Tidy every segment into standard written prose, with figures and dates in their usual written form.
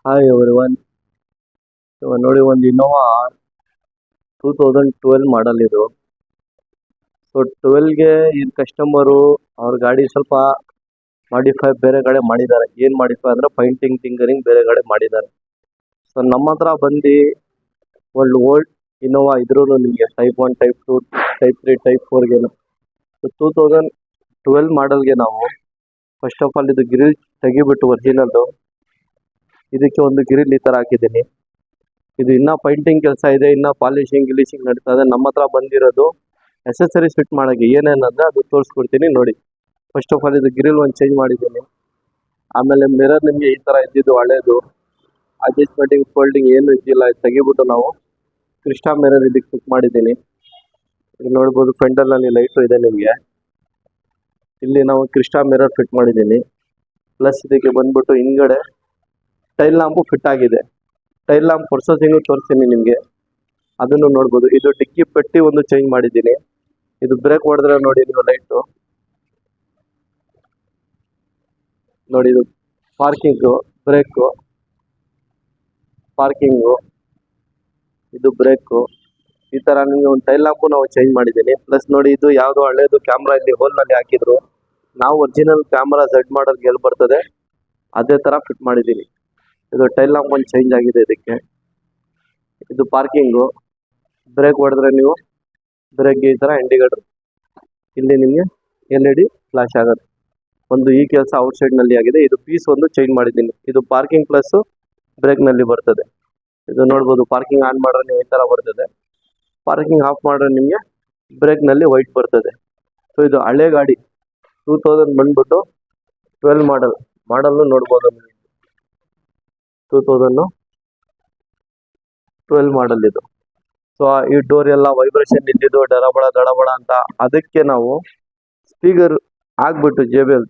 Hi everyone. ಇವಾಗ ನೋಡಿ ಒಂದು ಇನ್ನೋವಾ 2012 ಮಾಡಲ್ ಇದು. ಸೊ 12ಗೆ ಇದು ಕಸ್ಟಮರು ಅವ್ರ ಗಾಡಿ ಸ್ವಲ್ಪ ಮಾಡಿಫೈ ಬೇರೆ ಕಡೆ ಮಾಡಿದ್ದಾರೆ. ಏನು ಮಾಡಿಫೈ ಅಂದರೆ ಪೈಂಟಿಂಗ್ ಟಿಂಕರಿಂಗ್ ಬೇರೆ ಕಡೆ ಮಾಡಿದ್ದಾರೆ. ಸೊ ನಮ್ಮ ಹತ್ರ ಬಂದು ಒಂದು ಓಲ್ಡ್ ಇನ್ನೋವಾ ಇದ್ರೂ ನಿಮಗೆ ಟೈಪ್ 1 ಟೈಪ್ 2 ಟೈಪ್ 3 ಟೈಪ್ 4ಗೆ ಸೊ 2012 ಮಾಡಲ್ಗೆ ನಾವು ಫಸ್ಟ್ ಆಫ್ ಆಲ್ ಇದು ಗ್ರಿಲ್ ತೆಗಿಬಿಟ್ಟು ಒರಿಜಿನಲ್ಲು ಇದಕ್ಕೆ ಒಂದು ಗ್ರಿಲ್ ಈ ಥರ ಹಾಕಿದ್ದೀನಿ. ಇದು ಇನ್ನೂ ಪೈಂಟಿಂಗ್ ಕೆಲಸ ಇದೆ, ಇನ್ನೂ ಪಾಲಿಶಿಂಗ್ ಗಿಲಿಶಿಂಗ್ ನಡೀತಾ ಇದೆ. ನಮ್ಮ ಹತ್ರ ಬಂದಿರೋದು ಎಸೆಸರೀಸ್ ಫಿಟ್ ಮಾಡೋಕ್ಕೆ ಏನೇನಂದರೆ ಅದು ತೋರಿಸ್ಕೊಡ್ತೀನಿ ನೋಡಿ. ಫಸ್ಟ್ ಆಫ್ ಆಲ್ ಇದು ಗ್ರಿಲ್ ಒಂದು ಚೇಂಜ್ ಮಾಡಿದ್ದೀನಿ. ಆಮೇಲೆ ಮಿರರ್ ನಿಮಗೆ ಈ ಥರ ಇದ್ದಿದ್ದು ಹಳೇದು ಅಡ್ಜಸ್ಟ್ಮೆಂಟಿಂಗ್ ಫೋಲ್ಡಿಂಗ್ ಏನು ಇದ್ದಿಲ್ಲ, ಇದು ತೆಗಿಬಿಟ್ಟು ನಾವು ಕ್ರಿಸ್ಟಾ ಮಿರರ್ ಇದಕ್ಕೆ ಫಿಟ್ ಮಾಡಿದ್ದೀನಿ. ಇಲ್ಲಿ ನೋಡ್ಬೋದು ಫೆಂಡರ್ನಲ್ಲಿ ಲೈಟು ಇದೆ ನಿಮಗೆ. ಇಲ್ಲಿ ನಾವು ಕ್ರಿಸ್ಟಾ ಮಿರರ್ ಫಿಟ್ ಮಾಡಿದ್ದೀನಿ. ಪ್ಲಸ್ ಇದಕ್ಕೆ ಬಂದ್ಬಿಟ್ಟು ಹಿಂದ್ಗಡೆ ಟೈಲ್ ಲ್ಯಾಂಪು ಫಿಟ್ ಆಗಿದೆ. ಟೈಲ್ ಲ್ಯಾಂಪ್ ಪರ್ಸೋಸಿಂಗು ತೋರಿಸ್ತೀನಿ ನಿಮಗೆ, ಅದನ್ನು ನೋಡ್ಬೋದು. ಇದು ಡಿಕ್ಕಿ ಪೆಟ್ಟಿ ಒಂದು ಚೇಂಜ್ ಮಾಡಿದ್ದೀನಿ. ಇದು ಬ್ರೇಕ್ ಹೊಡೆದ್ರೆ ನೋಡಿ ನೀವು ಲೈಟು ನೋಡಿ, ಇದು ಪಾರ್ಕಿಂಗು, ಬ್ರೇಕು, ಪಾರ್ಕಿಂಗು, ಇದು ಬ್ರೇಕು, ಈ ಥರ ನಿಮಗೆ ಒಂದು ಟೈಲ್ ಲ್ಯಾಂಪು ನಾವು ಚೇಂಜ್ ಮಾಡಿದ್ದೀನಿ. ಪ್ಲಸ್ ನೋಡಿ ಇದು ಯಾವುದೋ ಹಳೇದು ಕ್ಯಾಮ್ರಾ ಇಲ್ಲಿ ಹೋಲ್ನಲ್ಲಿ ಹಾಕಿದ್ರು. ನಾವು ಒರಿಜಿನಲ್ ಕ್ಯಾಮ್ರಾ ಝೆಡ್ ಮಾಡಲ್ಗೆ ಎಲ್ಲಿ ಬರ್ತದೆ ಅದೇ ಥರ ಫಿಟ್ ಮಾಡಿದ್ದೀನಿ. ಇದು ಟೈಲ್ ಲ್ಯಾಂಪ್ ಒಂದು ಚೇಂಜ್ ಆಗಿದೆ ಇದಕ್ಕೆ. ಇದು ಪಾರ್ಕಿಂಗು, ಬ್ರೇಕ್ ಹೊಡೆದ್ರೆ ನೀವು ಬ್ರೇಕ್ಗೆ ಈ ಥರ ಇಂಡಿಕೇಟರ್, ಇಲ್ಲಿ ನಿಮಗೆ LED ಫ್ಲಾಶ್ ಆಗುತ್ತೆ. ಒಂದು ಈ ಕೆಲಸ ಔಟ್ಸೈಡ್ನಲ್ಲಿ ಆಗಿದೆ. ಇದು ಪೀಸ್ ಒಂದು ಚೇಂಜ್ ಮಾಡಿದ್ದೀನಿ. ಇದು ಪಾರ್ಕಿಂಗ್ ಪ್ಲಸ್ಸು ಬ್ರೇಕ್ನಲ್ಲಿ ಬರ್ತದೆ. ಇದು ನೋಡ್ಬೋದು, ಪಾರ್ಕಿಂಗ್ ಆನ್ ಮಾಡಿದ್ರೆ ನೀವು ಈ ಥರ ಬರ್ತದೆ, ಪಾರ್ಕಿಂಗ್ ಆಫ್ ಮಾಡಿದ್ರೆ ನಿಮಗೆ ಬ್ರೇಕ್ನಲ್ಲಿ ವೈಟ್ ಬರ್ತದೆ. ಸೊ ಇದು ಹಳೆ ಗಾಡಿ 2000 ಬಂದ್ಬಿಟ್ಟು 12 ಮಾಡಲ್ಲು ನೋಡ್ಬೋದು ನೀವು. 2012 ಮಾಡಲ್ ಇದು. ಸೊ ಈ ಡೋರ್ ಎಲ್ಲ ವೈಬ್ರೇಷನ್ ಇದ್ದಿದ್ದು ಡಡಬಡ ದಡಬಡ ಅಂತ, ಅದಕ್ಕೆ ನಾವು ಸ್ಪೀಕರ್ ಹಾಕ್ಬಿಟ್ಟು JBL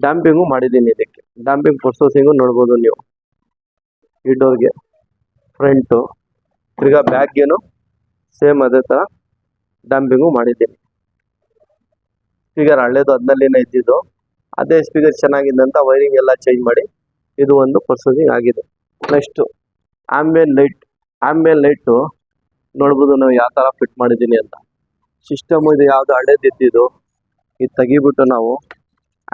ಡ್ಯಾಂಪಿಂಗು ಮಾಡಿದ್ದೀನಿ. ಇದಕ್ಕೆ ಡ್ಯಾಂಪಿಂಗ್ ಪ್ರೊಸೆಸಿಂಗು ನೋಡ್ಬೋದು ನೀವು. ಈ ಡೋರ್ಗೆ ಫ್ರಂಟು ತಿರ್ಗಾ ಬ್ಯಾಗ್ಗೇನು ಸೇಮ್ ಅದೇ ಥರ ಡ್ಯಾಂಪಿಂಗು ಮಾಡಿದ್ದೀನಿ. ಸ್ಪೀಕರ್ ಹಳೇದು ಅದನ್ನಲ್ಲಿನೇ ಇದ್ದಿದ್ದು, ಅದೇ ಸ್ಪೀಕರ್ ಚೆನ್ನಾಗಿದೆ ಅಂತ ವೈರಿಂಗ್ ಎಲ್ಲ ಚೇಂಜ್ ಮಾಡಿ ಇದು ಒಂದು ಪ್ರೊಸೆಸಿಂಗ್ ಆಗಿದೆ. ನೆಕ್ಸ್ಟು ಆಂಬಿಯನ್ ಲೈಟು ನೋಡ್ಬೋದು ನಾವು ಯಾವ ಥರ ಫಿಟ್ ಮಾಡಿದ್ದೀನಿ ಅಂತ. ಸಿಸ್ಟಮ್ ಇದು ಯಾವುದು ಹಳೇದು ಇದ್ದಿದ್ದು ಇದು ತೆಗಿಬಿಟ್ಟು ನಾವು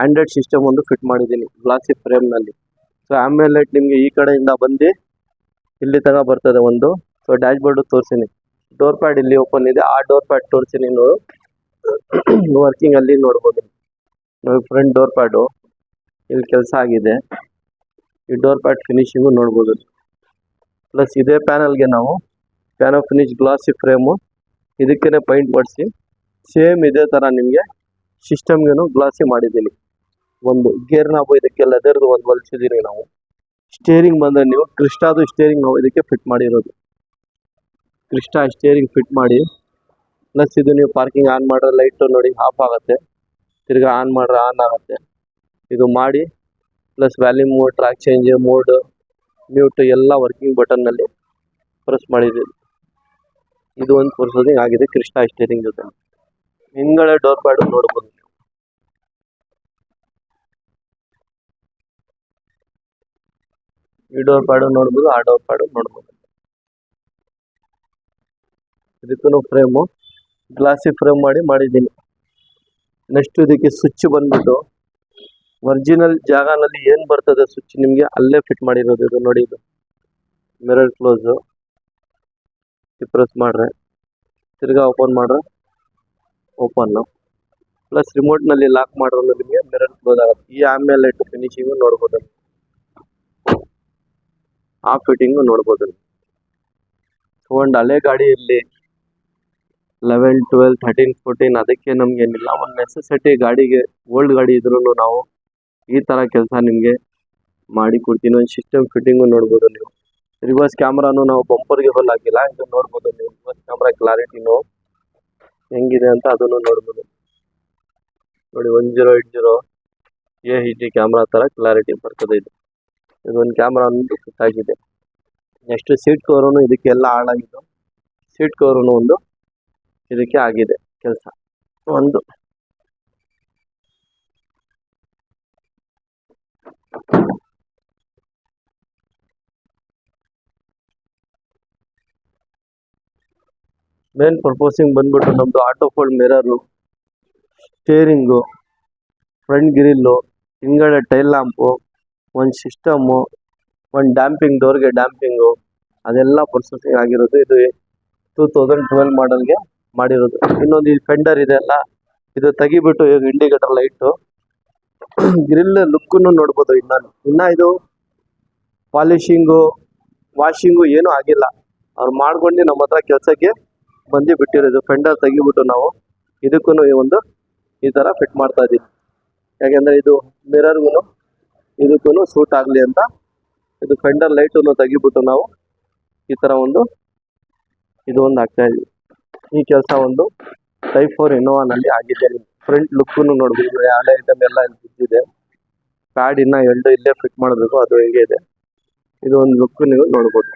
ಆಂಡ್ರಾಯ್ಡ್ ಸಿಸ್ಟಮ್ ಒಂದು ಫಿಟ್ ಮಾಡಿದ್ದೀನಿ ಗ್ಲಾಸಿ ಫ್ರೇಮ್ನಲ್ಲಿ. ಸೊ ಆಂಬಿಯನ್ ಲೈಟ್ ನಿಮಗೆ ಈ ಕಡೆಯಿಂದ ಬಂದು ಇಲ್ಲಿ ತನಕ ಬರ್ತದೆ ಒಂದು. ಸೊ ಡ್ಯಾಶ್ ಬೋರ್ಡು ತೋರಿಸ್ತೀನಿ. ಡೋರ್ ಪ್ಯಾಡ್ ಇಲ್ಲಿ ಓಪನ್ ಇದೆ, ಆ ಡೋರ್ ಪ್ಯಾಡ್ ತೋರಿಸ್ತೀನಿ ನೋಡು. ವರ್ಕಿಂಗ್ ಅಲ್ಲಿ ನೋಡ್ಬೋದು ನೋಡಿ. ಫ್ರಂಟ್ ಡೋರ್ ಪ್ಯಾಡು ಇಲ್ಲಿ ಕೆಲಸ ಆಗಿದೆ. ಈ ಡೋರ್ ಪ್ಯಾಡ್ ಫಿನಿಶಿಂಗು ನೋಡ್ಬೋದು. ಪ್ಲಸ್ ಇದೇ ಪ್ಯಾನಲ್ಗೆ ನಾವು ಪ್ಯಾನೋ ಫಿನಿಶ್ ಗ್ಲಾಸಿ ಫ್ರೇಮು ಇದಕ್ಕೇ ಪೈಂಟ್ ಮಾಡಿಸಿ ಸೇಮ್ ಇದೇ ಥರ ನಿಮಗೆ ಸಿಸ್ಟಮ್ಗೇನು ಗ್ಲಾಸಿ ಮಾಡಿದ್ದೀನಿ. ಒಂದು ಗೇರ್ ನಾಬು ಇದಕ್ಕೆ ಲೆದರ್ದು ಒಂದು ಹೊಲಿಸಿದ್ದೀನಿ ನಾವು. ಸ್ಟೇರಿಂಗ್ ಬಂದರೆ ನೀವು ಕ್ರಿಸ್ಟಾದು ಸ್ಟೇರಿಂಗ್ ನಾವು ಇದಕ್ಕೆ ಫಿಟ್ ಮಾಡಿರೋದು. ಕ್ರಿಸ್ಟಾ ಸ್ಟೇರಿಂಗ್ ಫಿಟ್ ಮಾಡಿ, ಪ್ಲಸ್ ಇದು ನೀವು ಪಾರ್ಕಿಂಗ್ ಆನ್ ಮಾಡಿದ್ರೆ ಲೈಟು ನೋಡಿ ಆಫ್ ಆಗುತ್ತೆ, ತಿರ್ಗಾ ಆನ್ ಮಾಡಿದ್ರೆ ಆನ್ ಆಗುತ್ತೆ. ಇದು ಮಾಡಿ plus volume, track change, mode, mute ಎಲ್ಲ ವರ್ಕಿಂಗ್ ಬಟನ್ನಲ್ಲಿ ಪ್ರೆಸ್ ಮಾಡಿದ್ದೀನಿ. ಇದು ಒಂದು ಪ್ರೊಸೆಸಿಂಗ್ ಆಗಿದೆ ಕ್ರಿಸ್ಟಾ ಸ್ಟೇರಿಂಗ್ ಜೊತೆ. ಹಿಂದ್ಗಡೆ ಡೋರ್ ಪ್ಯಾಡು ನೋಡ್ಬೋದು. ಈ ಡೋರ್ ಪ್ಯಾಡು ನೋಡ್ಬೋದು, ಆ ಡೋರ್ ಪ್ಯಾಡು ನೋಡ್ಬೋದು. ಇದಕ್ಕೂ ಫ್ರೇಮು ಗ್ಲಾಸಿ ಫ್ರೇಮ್ ಮಾಡಿದ್ದೀನಿ. ನೆಕ್ಸ್ಟ್ ಇದಕ್ಕೆ ಸ್ವಿಚ್ ಬಂದ್ಬಿಟ್ಟು ಒರಿಜಿನಲ್ ಜಾಗನಲ್ಲಿ ಏನು ಬರ್ತದೆ ಸ್ವಿಚ್ ನಿಮಗೆ ಅಲ್ಲೇ ಫಿಟ್ ಮಾಡಿರೋದು. ಇದು ನೋಡಿ, ಇದು ಮಿರರ್ ಕ್ಲೋಸು, ಪ್ರೆಸ್ ಮಾಡ್ರೆ ತಿರ್ಗಾ ಓಪನ್ ಮಾಡ್ರೆ ಓಪನ್ನು, ಪ್ಲಸ್ ರಿಮೋಟ್ನಲ್ಲಿ ಲಾಕ್ ಮಾಡೋದು ನಿಮಗೆ ಮಿರರ್ ಕ್ಲೋಸ್ ಆಗುತ್ತೆ. ಈ ಆಮೇಲೆ ಲೈಟ್ ಫಿನಿಶಿಂಗು ನೋಡ್ಬೋದು, ಆ ಫಿಟ್ಟಿಂಗು ನೋಡ್ಬೋದು. ಒಂದು ಹಳೆ ಗಾಡಿಯಲ್ಲಿ 11, 12, 13, 14 ಅದಕ್ಕೆ ನಮಗೇನಿಲ್ಲ, ಒಂದು ನೆಸೆಸಿಟಿ ಗಾಡಿಗೆ ಓಲ್ಡ್ ಗಾಡಿ ಇದ್ರೂ ನಾವು ಈ ಥರ ಕೆಲಸ ನಿಮಗೆ ಮಾಡಿ ಕೊಡ್ತೀನಿ. ಒಂದು ಸಿಸ್ಟಮ್ ಫಿಟ್ಟಿಂಗು ನೋಡ್ಬೋದು ನೀವು. ರಿವರ್ಸ್ ಕ್ಯಾಮ್ರಾನು ನಾವು ಬಂಪರ್ಗೆ ಹೋಲ್ ಹಾಕಿಲ್ಲ, ಇದು ನೋಡ್ಬೋದು ನೀವು. ರಿವರ್ಸ್ ಕ್ಯಾಮ್ರಾ ಕ್ಲಾರಿಟಿನೂ ಹೆಂಗಿದೆ ಅಂತ ಅದನ್ನು ನೋಡ್ಬೋದು ನೋಡಿ. 1080 AHD ಕ್ಯಾಮ್ರಾ ಥರ ಕ್ಲಾರಿಟಿ ಬರ್ತದೆ. ಇದೊಂದು ಕ್ಯಾಮ್ರಾ ಒಂದು ಫಿಟ್ ಆಗಿದೆ. ನೆಕ್ಸ್ಟ್ ಸೀಟ್ ಕವರು ಇದಕ್ಕೆಲ್ಲ ಹಾಳಾಗಿದ್ದು, ಸೀಟ್ ಕವರು ಒಂದು ಇದಕ್ಕೆ ಆಗಿದೆ ಕೆಲಸ. ಒಂದು ಮೇನ್ ಪರ್ಪೋಸಿಂಗ್ ಬಂದ್ಬಿಟ್ಟು ನಮ್ಮದು auto fold mirror, steering, front grill, ಹಿಂಗಡೆ ಟೈಲ್ ಲ್ಯಾಂಪು, ಒಂದು ಸಿಸ್ಟಮು, ಒಂದು ಡ್ಯಾಂಪಿಂಗ್ ಡೋರ್ಗೆ ಡ್ಯಾಂಪಿಂಗು, ಅದೆಲ್ಲ ಪರ್ಪೋಸಿಂಗ್ ಆಗಿರೋದು. ಇದು 2012 ಮಾಡಲ್ಗೆ ಮಾಡಿರೋದು. ಇನ್ನೊಂದು ಈ ಫೆಂಡರ್ ಇದೆಲ್ಲ ಇದು ತೆಗಿಬಿಟ್ಟು ಇಂಡಿಕೇಟರ್ ಲೈಟು, ಗ್ರಿಲ್ ಲುಕ್ಕನ್ನು ನೋಡ್ಬೋದು. ಇನ್ನ ಇದು ಪಾಲಿಶಿಂಗು, ವಾಷಿಂಗು ಏನೂ ಆಗಿಲ್ಲ. ಅವ್ರು ಮಾಡ್ಕೊಂಡು ನಮ್ಮ ಹತ್ರ ಕೆಲಸಕ್ಕೆ ಬಂದು ಬಿಟ್ಟಿರೋದು. ಫೆಂಡರ್ ತೆಗಿಬಿಟ್ಟು ನಾವು ಇದಕ್ಕೂ ಒಂದು ಈ ಥರ ಫಿಟ್ ಮಾಡ್ತಾ ಇದ್ದೀವಿ. ಯಾಕೆಂದರೆ ಇದು ಮಿರರ್ಗೂ ಇದಕ್ಕೂ ಸೂಟ್ ಆಗಲಿ ಅಂತ ಇದು ಫೆಂಡರ್ ಲೈಟನ್ನು ತೆಗಿಬಿಟ್ಟು ನಾವು ಈ ಥರ ಇದು ಒಂದು ಹಾಕ್ತಾ ಇದ್ದೀವಿ. ಈ ಕೆಲಸ ಒಂದು ಟೈಪ್ 4 ಇನ್ನೋವಾನಲ್ಲಿ ಆಗಿದೆ. ಫ್ರಂಟ್ ಲುಕ್ಕನ್ನು ನೋಡ್ಬೋದು, ಹಳೆ ಐಟಮ್ ಎಲ್ಲ ಇಲ್ಲಿ ಬಿದ್ದಿದೆ. ಪ್ಯಾಡ್ ಇನ್ನ 2 ಇಲ್ಲೇ ಫಿಟ್ ಮಾಡಬೇಕು, ಅದು ಹೇಗೆ ಇದೆ. ಇದು ಒಂದು ಲುಕ್ ನೀವು ನೋಡ್ಬೋದು.